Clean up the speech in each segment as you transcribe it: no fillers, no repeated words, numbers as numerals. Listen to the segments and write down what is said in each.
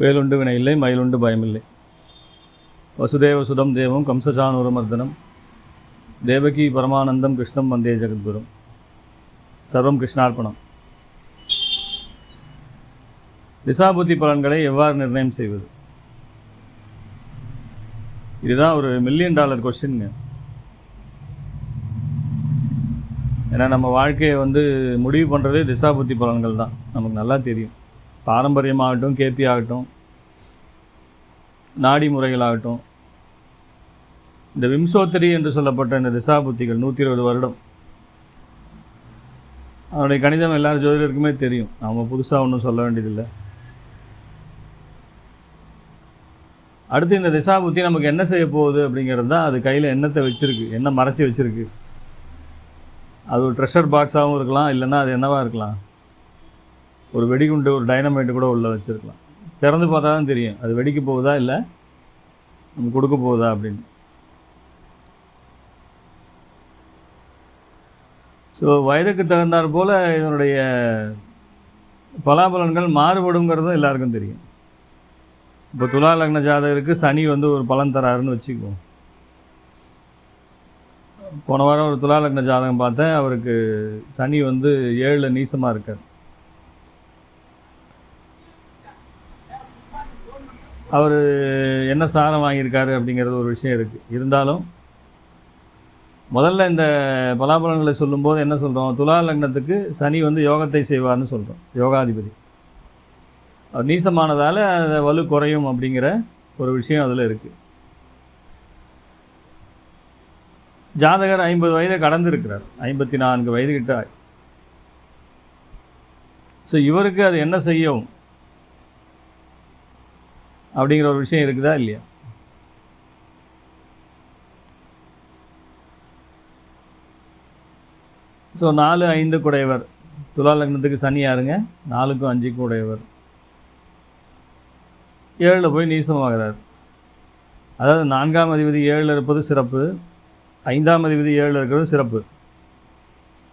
வேலுண்டு வினை இல்லை மயிலுண்டு பயமில்லை. வசுதேவ சுதம் தேவம் கம்சசானூரமர்தனம் தேவகி பரமானந்தம் கிருஷ்ணம் வந்தே ஜெகத்குரும். சர்வம் கிருஷ்ணார்ப்பணம். திசாபுத்தி பலன்களை எவ்வாறு நிர்ணயம் செய்வது? இதுதான் ஒரு $1 மில்லியன் கொஸ்டின்ங்க. ஏன்னா நம்ம வாழ்க்கையை முடிவு பண்ணுறதே திசாபுத்தி பலன்கள் தான். நமக்கு நல்லா தெரியும். பாரம்பரியமாகட்டும், கேபி ஆகட்டும், நாடி முறைகளாகட்டும், இந்த விம்சோத்தரி என்று சொல்லப்பட்ட இந்த திசாபுத்திகள் 120 வருடம், அதனுடைய கணிதம் எல்லாரும் ஜோதிடருக்குமே தெரியும். நம்ம புதுசாக ஒன்றும் சொல்ல வேண்டியதில்லை. அடுத்து இந்த திசாபுத்தி நமக்கு என்ன செய்ய போகுது அப்படிங்கிறது தான். அது கையில் என்னத்தை வச்சுருக்கு, என்ன மறைச்சி வச்சுருக்கு. அது ஒரு ட்ரெஷர் பாக்ஸாகவும் இருக்கலாம், இல்லைன்னா அது என்னவாக இருக்கலாம், ஒரு வெடிகுண்டு, ஒரு டைனமைட்டு கூட உள்ளே வச்சுருக்கலாம். திறந்து பார்த்தா தான் தெரியும் அது வெடிக்க போகுதா இல்லை நம்ம கொடுக்க போகுதா அப்படின்னு. ஸோ வயதுக்கு தகுந்தாற் போல் இதனுடைய பலாபலன்கள் மாறுபடுங்கிறதும் எல்லாருக்கும் தெரியும். இப்போ துலா லக்ன ஜாதகருக்கு சனி ஒரு பலன் தராருன்னு வச்சுக்குவோம். போன வாரம் ஒரு துலா லக்ன ஜாதகம் பார்த்தேன். அவருக்கு சனி 7 நீசமாக இருக்கார். அவர் என்ன சாரம் வாங்கியிருக்காரு அப்படிங்கிறது ஒரு விஷயம் இருக்குது. இருந்தாலும் முதல்ல இந்த பலாபலன்களை சொல்லும்போது என்ன சொல்கிறோம், துலா லக்னத்துக்கு சனி யோகத்தை செய்வார்னு சொல்கிறோம். யோகாதிபதி அவர் நீசமானதால் அந்த வலு குறையும் அப்படிங்கிற ஒரு விஷயம் அதில் இருக்குது. ஜாதகர் 50 வயதை கடந்திருக்கிறார், 54 வயது கிட்ட. ஸோ இவருக்கு அது என்ன செய்யும் அப்படிங்கிற ஒரு விஷயம் இருக்குதா இல்லையா? ஸோ 4, 5 குடையவர். துலா லக்னத்துக்கு சனி யாருங்க? 4க்கும் 5க்கும் உடையவர். 7 போய் நீசமாகிறார். அதாவது 4ஆம் அதிபதி 7 இருப்பது சிறப்பு, 5ஆம் அதிபதி 7 இருக்கிறது சிறப்பு.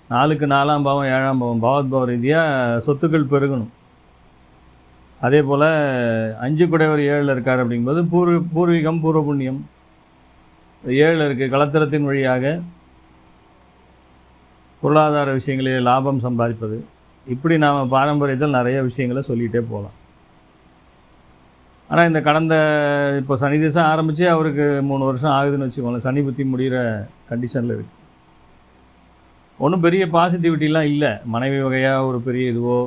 4க்கு 4ஆம் பாவம் 7ஆம் பாவம், பாவத்பாவ ரீதியாக சொத்துக்கள் பெருகணும். அதே போல் 5 குடையவர் 7 இருக்கார் அப்படிங்கும்போது பூர்வீகம், பூர்வ புண்ணியம் 7 இருக்குது. கலத்திரத்தின் வழியாக பொருளாதார விஷயங்களில் லாபம் சம்பாதிப்பது, இப்படி நாம் பாரம்பரியத்தில் நிறைய விஷயங்களை சொல்லிகிட்டே போகலாம். ஆனால் இந்த கடந்த இப்போ சனி திசை ஆரம்பித்து அவருக்கு 3 வருஷம் ஆகுதுன்னு வச்சுக்கோங்களேன். சனி புத்தி முடிகிற கண்டிஷனில் இருக்குது. ஒன்றும் பெரிய பாசிட்டிவிட்டிலாம் இல்லை. மனைவி வகையாக ஒரு பெரிய இதுவோ,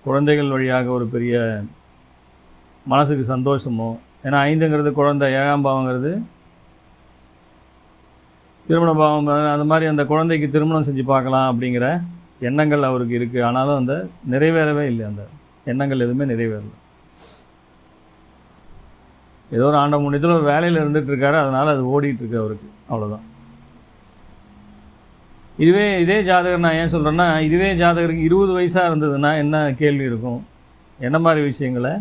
குழந்தைகள் வழியாக ஒரு பெரிய மனசுக்கு சந்தோஷமோ. ஏன்னா 5ங்கிறது குழந்தை, 7ஆம் பாவங்கிறது திருமண பாவம். அந்த மாதிரி அந்த குழந்தைக்கு திருமணம் செஞ்சு பார்க்கலாம் அப்படிங்கிற எண்ணங்கள் அவருக்கு இருக்குது. ஆனாலும் அந்த நிறைவேறவே இல்லை. அந்த எண்ணங்கள் எதுவுமே நிறைவேறலை. ஏதோ ஒரு ஆண்ட முன்னத்தில் ஒரு வேலையில் இருந்துகிட்ருக்காரு, அதனால் அது ஓடிட்டுருக்கு அவருக்கு, அவ்வளோதான். இதே ஜாதகர் நான் ஏன் சொல்கிறேன்னா, இதுவே ஜாதகருக்கு 20 வயசாக இருந்ததுன்னா என்ன கேள்வி இருக்கும், என்ன மாதிரி விஷயங்களை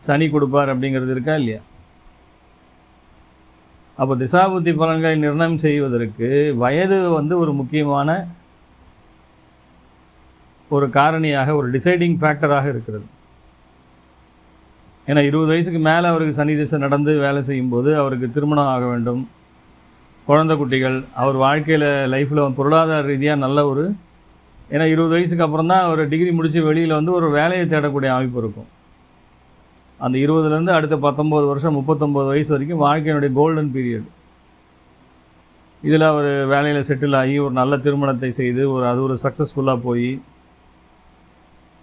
சனி கொடுப்பார் அப்படிங்கிறது இருக்கா இல்லையா? அப்போ திசாபுத்தி பலன்களை நிர்ணயம் செய்வதற்கு வயது ஒரு முக்கியமான ஒரு காரணியாக, ஒரு டிசைடிங் ஃபேக்டராக இருக்கிறது. ஏன்னா 20 வயசுக்கு மேலே அவருக்கு சனி திசை நடந்து வேலை செய்யும்போது அவருக்கு திருமணம் ஆக வேண்டும், குழந்தை குட்டிகள், அவர் வாழ்க்கையில் லைஃப்பில் பொருளாதார ரீதியாக நல்ல ஒரு, ஏன்னா 20 வயசுக்கு அப்புறம் தான் அவர் டிகிரி முடித்து வெளியில் ஒரு வேலையை தேடக்கூடிய அமைப்பு இருக்கும். அந்த 20லேருந்து அடுத்த 19 வருஷம் 39 வயசு வரைக்கும் வாழ்க்கையினுடைய கோல்டன் பீரியட். இதில் அவர் வேலையில் செட்டில் ஆகி ஒரு நல்ல திருமணத்தை செய்து அது ஒரு சக்ஸஸ்ஃபுல்லாக போய்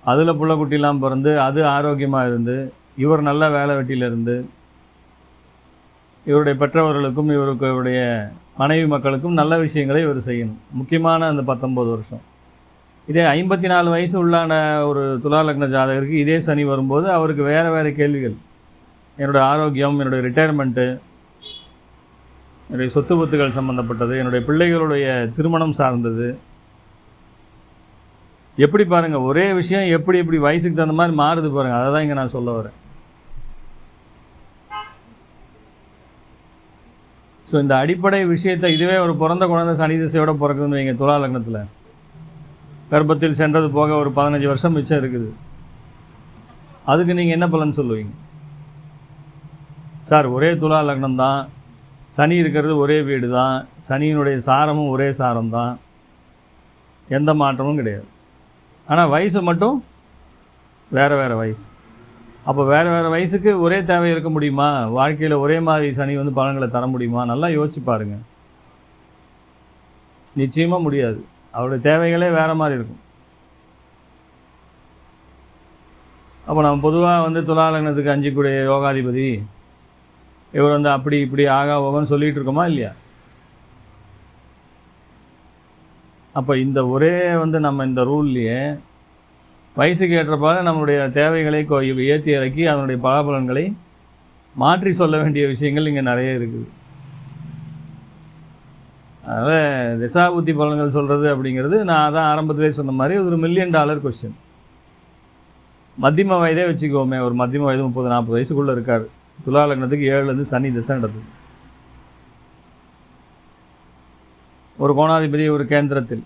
அதில் புள்ள குட்டிலாம் பிறந்து அது ஆரோக்கியமாக இருந்து இவர் நல்ல வேலை வெட்டியில் இருந்து இவருடைய பெற்றவர்களுக்கும் இவருடைய மனைவி மக்களுக்கும் நல்ல விஷயங்களை இவர் செய்யணும். முக்கியமான அந்த 19 வருஷம். இதே 54 வயசு உள்ளான ஒரு துலா லக்ன ஜாதகருக்கு இதே சனி வரும்போது அவருக்கு வேறு கேள்விகள். என்னுடைய ஆரோக்கியம், என்னுடைய ரிட்டையர்மெண்ட்டு, என்னுடைய சொத்து பத்துகள் சம்மந்தப்பட்டது, என்னுடைய பிள்ளைகளுடைய திருமணம் சார்ந்தது. எப்படி பாருங்கள், ஒரே விஷயம் எப்படி வயசுக்கு தகுந்த மாதிரி மாறுது பாருங்கள். அதை தான் இங்கே நான் சொல்ல வரேன். ஸோ இந்த அடிப்படை விஷயத்தை, இதுவே ஒரு பிறந்த குழந்தை சனி திசையோட பிறக்குதுன்னு வைங்க, துலா லக்னத்தில் கர்ப்பத்தில் சென்றது போக ஒரு 15 வருஷம் மிச்சம் இருக்குது. அதுக்கு நீங்கள் என்ன பலன் சொல்லுவீங்க? சார் ஒரே துலா லக்னம் தான், சனி இருக்கிறது ஒரே வீடு தான், சனியினுடைய சாரமும் ஒரே சாரம் தான், எந்த மாற்றமும் கிடையாது. ஆனால் வயசு மட்டும் வேறு வேறு வயசு. அப்போ வேறு வேறு வயசுக்கு ஒரே தேவை இருக்க முடியுமா? வாழ்க்கையில் ஒரே மாதிரி சனி வந்து பலன்களை தர முடியுமா? நல்லா யோசிச்சு பாருங்கள். நிச்சயமாக முடியாது. அவருடைய தேவைகளே வேறு மாதிரி இருக்கும். அப்போ நம்ம பொதுவாக வந்து துலா லக்னத்துக்கு 5 கூடிய யோகாதிபதி இவர் வந்து அப்படி இப்படி ஆகா ஓகன்னு சொல்லிகிட்டு இருக்கோமா இல்லையா? அப்போ இந்த ஒரே வந்து நம்ம இந்த ரூல்லையே வயசுக்கு ஏற்றப்பாக நம்மளுடைய தேவைகளை ஏற்றி இறக்கி அதனுடைய பலாபலன்களை மாற்றி சொல்ல வேண்டிய விஷயங்கள் இங்கே நிறைய இருக்குது. அதனால் திசாபுத்தி பலன்கள் சொல்கிறது அப்படிங்கிறது நான் அதான் ஆரம்பத்திலே சொன்ன மாதிரி ஒரு $1 மில்லியன் கொஸ்டின். மத்தியம வயதே வச்சுக்கோமே, ஒரு மத்தியம வயது 30-40 வயசுக்குள்ளே இருக்கார். துலா லக்னத்துக்கு 7லேருந்து சனி திசை நடத்துது. ஒரு கோணாதிபதி ஒரு கேந்திரத்தில்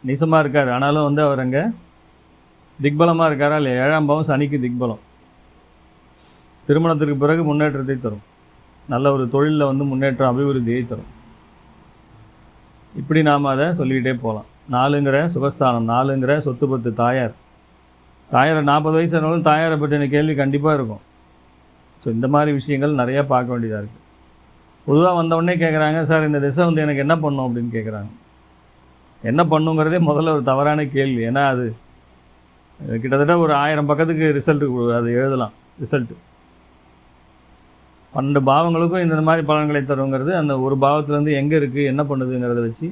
நிசமாக இருக்கார். ஆனாலும் வந்து அவர் அங்கே திக்பலமாக இருக்காரா இல்லையா? 7ஆம் பாவம் சனிக்கு திக்பலம். திருமணத்திற்கு பிறகு முன்னேற்றத்தை தரும். நல்ல ஒரு தொழிலில் வந்து முன்னேற்றம் அபிவிருத்தியை தரும். இப்படி நாம் அதை சொல்லிக்கிட்டே போகலாம். 4ங்கிற சுகஸ்தானம், 4ங்கிற சொத்து பத்து தாயார். தாயாரை 40 வயசு ஆனாலும் தாயாரை பற்றின கேள்வி கண்டிப்பாக இருக்கும். ஸோ இந்த மாதிரி விஷயங்கள் நிறையா பார்க்க வேண்டியதாக இருக்குது. பொதுவாக வந்தவுடனே கேட்குறாங்க, சார் இந்த திசை வந்து எனக்கு என்ன பண்ணும் அப்படின்னு கேட்குறாங்க. என்ன பண்ணுங்கிறதே முதல்ல ஒரு தவறான கேள்வி. ஏன்னா அது கிட்டத்தட்ட ஒரு 1000 பக்கத்துக்கு ரிசல்ட்டு அது எழுதலாம். ரிசல்ட்டு 12 பாவங்களுக்கும் இந்த மாதிரி பலன்களை தருங்கிறது அந்த ஒரு பாவத்துலேருந்து எங்கே இருக்குது என்ன பண்ணுதுங்கிறத வச்சு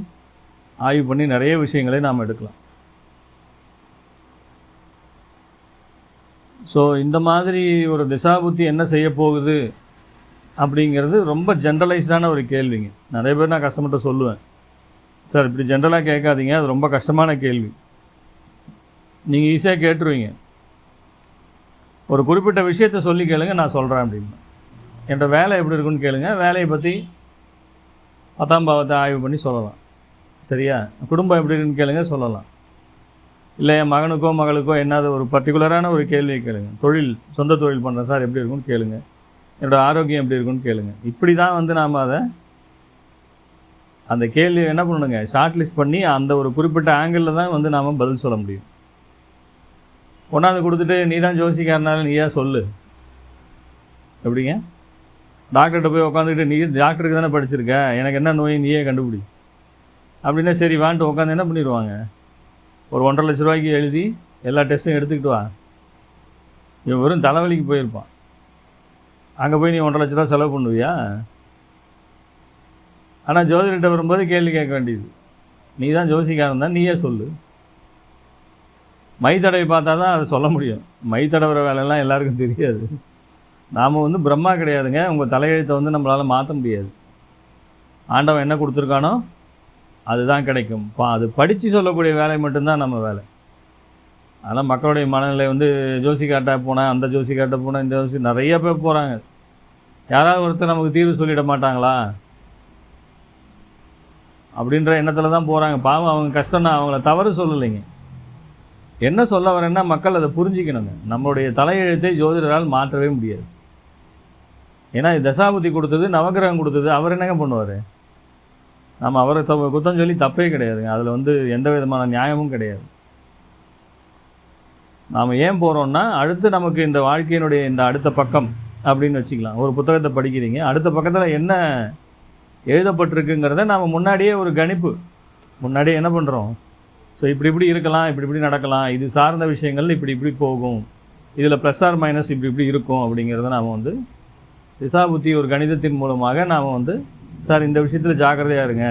ஆய்வு பண்ணி நிறைய விஷயங்களை நாம் எடுக்கலாம். ஸோ இந்த மாதிரி ஒரு திசாபுத்தி என்ன செய்ய போகுது அப்படிங்கிறது ரொம்ப ஜென்ரலைஸ்டான ஒரு கேள்விங்க. நிறைய பேர் நான் கஷ்டப்பட்டு சொல்லுவேன், சார் இப்படி ஜென்ரலாக கேட்காதீங்க, அது ரொம்ப கஷ்டமான கேள்வி. நீங்கள் ஈஸியாக கேட்டுருவீங்க. ஒரு குறிப்பிட்ட விஷயத்தை சொல்லி கேளுங்க, நான் சொல்கிறேன் அப்படின்னு. என்ற வேலை எப்படி இருக்குன்னு கேளுங்க, வேலையை பற்றி 10ஆம் பாவத்தை ஆய்வு பண்ணி சொல்லலாம். சரியா? குடும்பம் எப்படி இருக்குன்னு கேளுங்க, சொல்லலாம். இல்லை என் மகனுக்கோ மகளுக்கோ என்னது ஒரு பர்டிகுலரான ஒரு கேள்வியை கேளுங்க. தொழில், சொந்த தொழில் பண்ணுறேன் சார் எப்படி இருக்குன்னு கேளுங்க. என்னோடய ஆரோக்கியம் எப்படி இருக்குன்னு கேளுங்க. இப்படி தான் வந்து நாம் அதை அந்த கேள்வியை என்ன பண்ணணுங்க, ஷார்ட் லிஸ்ட் பண்ணி அந்த ஒரு குறிப்பிட்ட ஆங்கிளில் தான் வந்து நாம் பதில் சொல்ல முடியும். கொண்டாந்து கொடுத்துட்டு நீ தான் ஜோசிக்காரனால நீயா சொல்லு எப்படிங்க? டாக்டர்கிட்ட போய் உட்காந்துக்கிட்டு நீ டாக்டருக்கு தானே படிச்சிருக்க, எனக்கு என்ன நோய் நீயே கண்டுபிடி அப்படின்னா சரி வான்ட்டு உட்காந்து என்ன பண்ணிடுவாங்க, ஒரு 1.5 லட்ச ரூபாய்க்கு எழுதி எல்லா டெஸ்ட்டும் எடுத்துக்கிட்டு வா. இவன் வெறும் தலைவலிக்கு போயிருப்பான். அங்கே போய் நீ 1.5 லட்ச ரூபா செலவு பண்ணுவியா? ஆனால் ஜோதிடர்கிட்ட வரும்போது கேள்வி கேட்க வேண்டியது, நீ தான் ஜோசிக்காரன் தான் நீயே சொல்லு. மை தடவை பார்த்தா தான் அதை சொல்ல முடியும். மை தடவுற வேலையெல்லாம் எல்லாருக்கும் தெரியாது. நாம் வந்து பிரம்மா கிடையாதுங்க. உங்கள் தலையெழுத்தை வந்து நம்மளால் மாற்ற முடியாது. ஆண்டவன் என்ன கொடுத்துருக்கானோ அதுதான் கிடைக்கும். அது படித்து சொல்லக்கூடிய வேலை மட்டும்தான் நம்ம வேலை. அதனால் மக்களுடைய மனநிலை வந்து ஜோசிக்கார்ட்ட போனேன், அந்த ஜோசிக்கார்ட்ட போனேன், இந்த ஜோசி நிறைய பேர் போகிறாங்க. யாராவது ஒருத்தர் நமக்கு தீர்வு சொல்லிட மாட்டாங்களா அப்படின்ற எண்ணத்தில் தான் போகிறாங்க. பாவம் அவங்க கஷ்டம்னா அவங்கள தவறு சொல்லலைங்க. என்ன சொல்ல வரேன்னா மக்கள் அதை புரிஞ்சிக்கணுங்க. நம்மளுடைய தலையெழுத்தை ஜோதிடரால் மாற்றவே முடியாது. ஏன்னா தசாபுத்தி கொடுத்தது, நவகிரகம் கொடுத்தது, அவர் என்னங்க பண்ணுவார்? நம்ம அவரை குத்தம் சொல்லி தப்பே கிடையாதுங்க. அதில் வந்து எந்த விதமான நியாயமும் கிடையாது. நாம் ஏன் போகிறோம்னா அடுத்து நமக்கு இந்த வாழ்க்கையினுடைய இந்த அடுத்த பக்கம் அப்படின்னு வச்சுக்கலாம். ஒரு புத்தகத்தை படிக்கிறீங்க, அடுத்த பக்கத்தில் என்ன எழுதப்பட்டிருக்குங்கிறத நாம் முன்னாடியே ஒரு கணிப்பு முன்னாடியே என்ன பண்ணுறோம், ஸோ இப்படி இப்படி இருக்கலாம், இப்படி இப்படி நடக்கலாம், இது சார்ந்த விஷயங்கள் இப்படி இப்படி போகும், இதில் ப்ளஸ் ஆர் மைனஸ் இப்படி இப்படி இருக்கும் அப்படிங்கிறத நாம் வந்து திசாபுத்தி ஒரு கணிதத்தின் மூலமாக நாம் வந்து சார் இந்த விஷயத்தில் ஜாக்கிரதையாக இருங்க,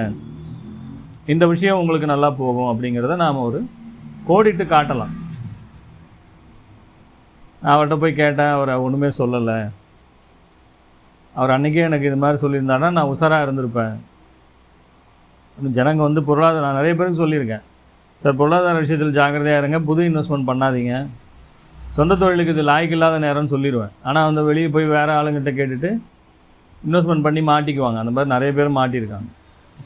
இந்த விஷயம் உங்களுக்கு நல்லா போகும் அப்படிங்கிறத நாம் ஒரு கோடிட்டு காட்டலாம். நான் அவர்கிட்ட போய் கேட்டேன், அவர் ஒன்றுமே சொல்லலை. அவர் அன்றைக்கே எனக்கு இது மாதிரி சொல்லியிருந்தாருன்னா நான் உஷாராக இருந்திருப்பேன். ஜனங்க வந்து பொருளாதார நான் நிறைய பேருக்கு சொல்லியிருக்கேன், சார் பொருளாதார விஷயத்தில் ஜாக்கிரதையாக இருங்க, புது இன்வெஸ்ட்மெண்ட் பண்ணாதீங்க, சொந்த தொழிலுக்கு இது லாய்க்கு இல்லாத நேரம்னு சொல்லிடுவேன். ஆனால் வந்து வெளியே போய் வேறு ஆளுங்கிட்ட கேட்டுட்டு இன்வெஸ்ட்மெண்ட் பண்ணி மாட்டிக்குவாங்க. அந்த மாதிரி நிறைய பேர் மாட்டியிருக்காங்க.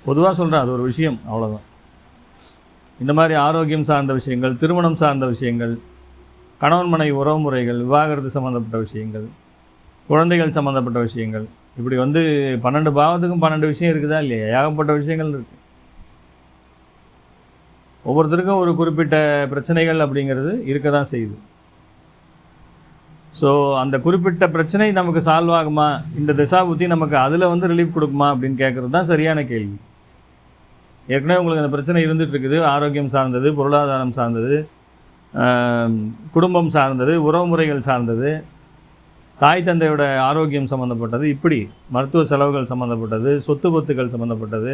பொதுவாக சொல்கிறேன், அது ஒரு விஷயம், அவ்வளோதான். இந்த மாதிரி ஆரோக்கியம் சார்ந்த விஷயங்கள், திருமணம் சார்ந்த விஷயங்கள், கணவன் மனைவி உறவு முறைகள், விவாகரத்து சம்மந்தப்பட்ட விஷயங்கள், குழந்தைகள் சம்மந்தப்பட்ட விஷயங்கள், இப்படி வந்து 12 பாவத்துக்கும் 12 விஷயம் இருக்குதா இல்லையா? ஏகப்பட்ட விஷயங்கள் இருக்குது. ஒவ்வொருத்தருக்கும் ஒரு குறிப்பிட்ட பிரச்சனைகள் அப்படிங்கிறது இருக்க தான் செய்யுது. ஸோ அந்த குறிப்பிட்ட பிரச்சனை நமக்கு சால்வ் ஆகுமா, இந்த திசாபுத்தி நமக்கு அதில் வந்து ரிலீஃப் கொடுக்குமா அப்படின்னு கேட்குறது தான் சரியான கேள்வி. ஏற்கனவே உங்களுக்கு அந்த பிரச்சனை இருந்துகிட்டு இருக்குது. ஆரோக்கியம் சார்ந்தது, பொருளாதாரம் சார்ந்தது, குடும்பம் சார்ந்தது, உறவுமுறைகள் சார்ந்தது, தாய் தந்தையோட ஆரோக்கியம் சம்மந்தப்பட்டது, இப்படி மருத்துவ செலவுகள் சம்மந்தப்பட்டது, சொத்து பத்துக்கள் சம்மந்தப்பட்டது,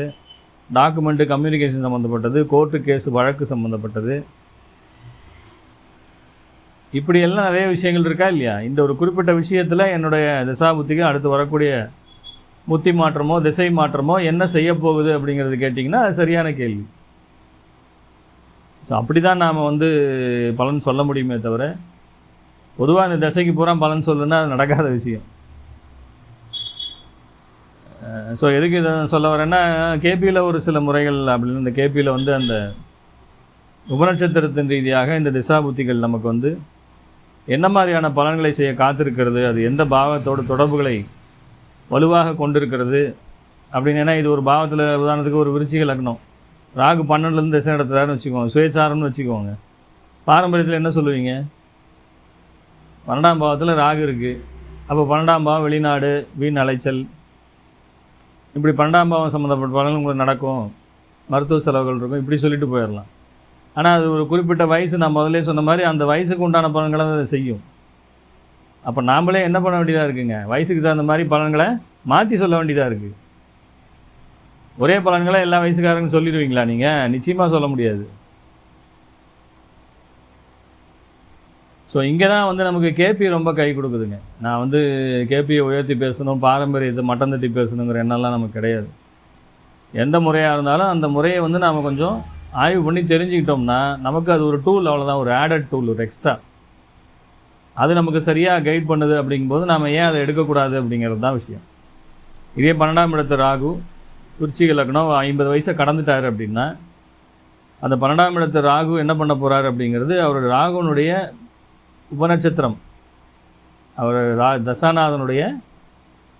டாக்குமெண்ட்டு கம்யூனிகேஷன் சம்மந்தப்பட்டது, கோர்ட்டு கேஸு வழக்கு சம்மந்தப்பட்டது, இப்படியெல்லாம் நிறைய விஷயங்கள் இருக்கா இல்லையா? இந்த ஒரு குறிப்பிட்ட விஷயத்தில் என்னுடைய திசாபுத்திக்கு அடுத்து வரக்கூடிய புத்தி மாற்றமோ திசை மாற்றமோ என்ன செய்ய போகுது அப்படிங்கிறது கேட்டிங்கன்னா அது சரியான கேள்வி. ஸோ அப்படி தான் நாம் வந்து பலன் சொல்ல முடியுமே தவிர, பொதுவாக இந்த திசைக்கு பூரா பலன் சொல்லுன்னா அது நடக்காத விஷயம். ஸோ எதுக்கு இதை சொல்ல வரேன்னா, கேபியில் ஒரு சில முறைகள் அப்படின்னு, இந்த கேபியில் வந்து அந்த உபநட்சத்திரத்தின் ரீதியாக இந்த திசாபுத்திகள் நமக்கு வந்து என்ன மாதிரியான பலன்களை செய்ய காத்திருக்கிறது, அது எந்த பாவத்தோட தொடர்புகளை வலுவாக கொண்டிருக்கிறது அப்படின்னு. ஏன்னா இது ஒரு பாவத்தில், உதாரணத்துக்கு ஒரு விருச்சிக லக்னம், ராகு 12லேருந்து திசை நடத்துகிறாருன்னு வச்சுக்கோங்க, சுயசாரம்னு வச்சுக்கோங்க. பாரம்பரியத்தில் என்ன சொல்லுவீங்க? 12ஆம் பாவத்தில் ராகு இருக்குது, அப்போ 12ஆம் பாவம் வெளிநாடு, வீண் அலைச்சல், இப்படி 12ஆம் பாவம் சம்மந்தப்பட்ட பலன்கள் உங்களுக்கு நடக்கும், மருத்துவ செலவுகள் இருக்கும், இப்படி சொல்லிட்டு போயிடலாம். ஆனால் அது ஒரு குறிப்பிட்ட வயசு, நான் முதல்ல சொன்ன மாதிரி அந்த வயசுக்கு உண்டான பலன்களை அதை செய்யும். அப்போ நாம்ளே என்ன பண்ண வேண்டியதாக இருக்குங்க, வயசுக்கு தகுந்த மாதிரி பலன்களை மாற்றி சொல்ல வேண்டியதாக இருக்குது. ஒரே பலன்களை எல்லா வயசுக்காரங்க சொல்லிடுவீங்களா நீங்கள்? நிச்சயமாக சொல்ல முடியாது. ஸோ இங்கே தான் வந்து நமக்கு கேபி ரொம்ப கை கொடுக்குதுங்க. நான் வந்து கேபியை உயர்த்தி பேசணும், பாரம்பரியத்தை மட்டம் தட்டி பேசணுங்கிற எண்ணம்லாம் நமக்கு கிடையாது. எந்த முறையாக இருந்தாலும் அந்த முறையை வந்து நாம் கொஞ்சம் ஆய்வு பண்ணி தெரிஞ்சுக்கிட்டோம்னா நமக்கு அது ஒரு டூல், அவ்வளோதான், ஒரு ஆடட் டூல், ஒரு எக்ஸ்ட்ரா. அது நமக்கு சரியாக கைட் பண்ணுது. அப்படிங்கும்போது நாம் ஏன் அதை எடுக்கக்கூடாது அப்படிங்கிறது தான் விஷயம். இதே 12ஆம் இடத்து ராகு விருச்சிக லக்னம் 50 வயசை கடந்துட்டார் அப்படின்னா, அந்த 12ஆம் இடத்து ராகு என்ன பண்ண போகிறார் அப்படிங்கிறது, அவர் ராகுனுடைய உபநட்சத்திரம், அவர் தசாநாதனுடைய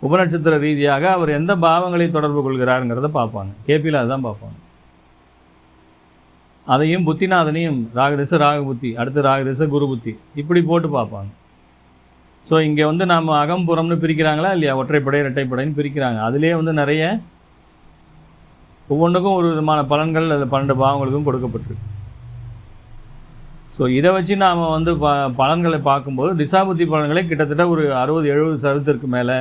உபநட்சத்திர ரீதியாக அவர் எந்த பாவங்களை தொடர்பு கொள்கிறாருங்கிறத பார்ப்பாங்க. கேபியில் அதுதான் பார்ப்பாங்க. அதையும் புத்திநாதனையும் ராகதிசை ராகு புத்தி, அடுத்து ராகதிசை குரு புத்தி, இப்படி போட்டு பார்ப்பாங்க. ஸோ இங்கே வந்து நாம் அகம்புறம்னு பிரிக்கிறாங்களா இல்லையா, ஒற்றைப்படை இரட்டைப்படைன்னு பிரிக்கிறாங்க. அதிலே வந்து நிறைய ஒவ்வொன்றுக்கும் ஒரு விதமான பலன்கள் அது 12 பாவங்களுக்கும் கொடுக்கப்பட்டிருக்கு. ஸோ இதை வச்சு நாம் வந்து பலன்களை பார்க்கும்போது திசாபுத்தி பலன்களை கிட்டத்தட்ட ஒரு 60-70% மேலே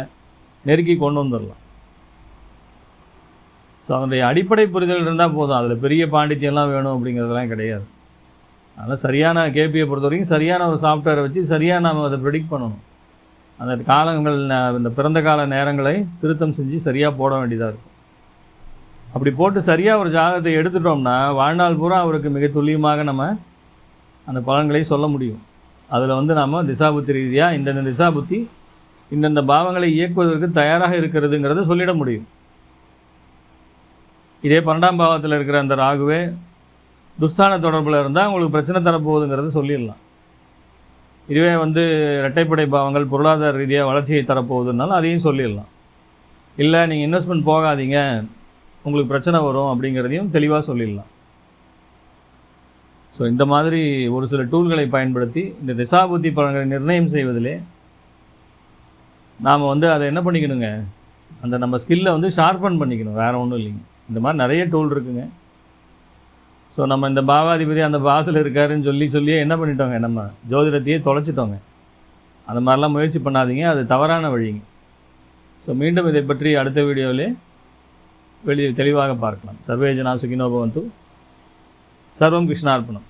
நெருக்கி கொண்டு வந்துடலாம். ஸோ அதனுடைய அடிப்படை புரிதல் இருந்தால் போதும், அதில் பெரிய பாண்டித்யம்லாம் வேணும் அப்படிங்கிறதுலாம் கிடையாது. அதனால் சரியான கேபியை பொறுத்த வரைக்கும் சரியான ஒரு சாஃப்ட்வேரை வச்சு சரியாக நாம் அதை ப்ரெடிக்ட் பண்ணணும். அந்த காலங்கள், இந்த பிறந்த கால நேரங்களை திருத்தம் செஞ்சு சரியாக போட வேண்டியதாக இருக்கும். அப்படி போட்டு சரியாக ஒரு ஜாதகத்தை எடுத்துட்டோம்னா வாழ்நாள் பூரா அவருக்கு மிக துல்லியமாக நம்ம அந்த பலன்களை சொல்ல முடியும். அதில் வந்து நம்ம திசாபுத்தி ரீதியாக இந்தந்த திசாபுத்தி இந்தந்த பாவங்களை இயக்குவதற்கு தயாராக இருக்கிறதுங்கிறத சொல்லிட முடியும். இதே 12ஆம் பாவத்தில் இருக்கிற அந்த ராகுவே துஸ்தான தொடர்பில் இருந்தால் உங்களுக்கு பிரச்சனை தரப்போகுதுங்கிறத சொல்லிடலாம். இதுவே வந்து இரட்டைப்படை பாவங்கள் பொருளாதார ரீதியாக வளர்ச்சியை தரப்போகுதுனாலும் அதையும் சொல்லிடலாம். இல்லை நீங்கள் இன்வெஸ்ட்மெண்ட் போகாதீங்க, உங்களுக்கு பிரச்சனை வரும் அப்படிங்கிறதையும் தெளிவாக சொல்லிடலாம். ஸோ இந்த மாதிரி ஒரு சில டூல்களை பயன்படுத்தி இந்த திசாபுத்தி பலன்களை நிர்ணயம் செய்வதிலே நாம் வந்து அதை என்ன பண்ணிக்கணுங்க, அந்த நம்ம ஸ்கில்லை வந்து ஷார்பன் பண்ணிக்கணும், வேறு ஒன்றும் இல்லைங்க. இந்த மாதிரி நிறைய டூல் இருக்குங்க. ஸோ நம்ம இந்த பாவாதிபதி அந்த பாவத்தில் இருக்காருன்னு சொல்லியே என்ன பண்ணிட்டோங்க, நம்ம ஜோதிடத்தையே தொலைச்சிட்டோங்க. அந்த மாதிரிலாம் முயற்சி பண்ணாதீங்க, அது தவறான வழிங்க. ஸோ மீண்டும் இதை பற்றி அடுத்த வீடியோவிலே தெளிவாக பார்க்கலாம். சர்வே ஜனா சுகினோ பவந்து. சர்வம் கிருஷ்ணார்ப்பணம்.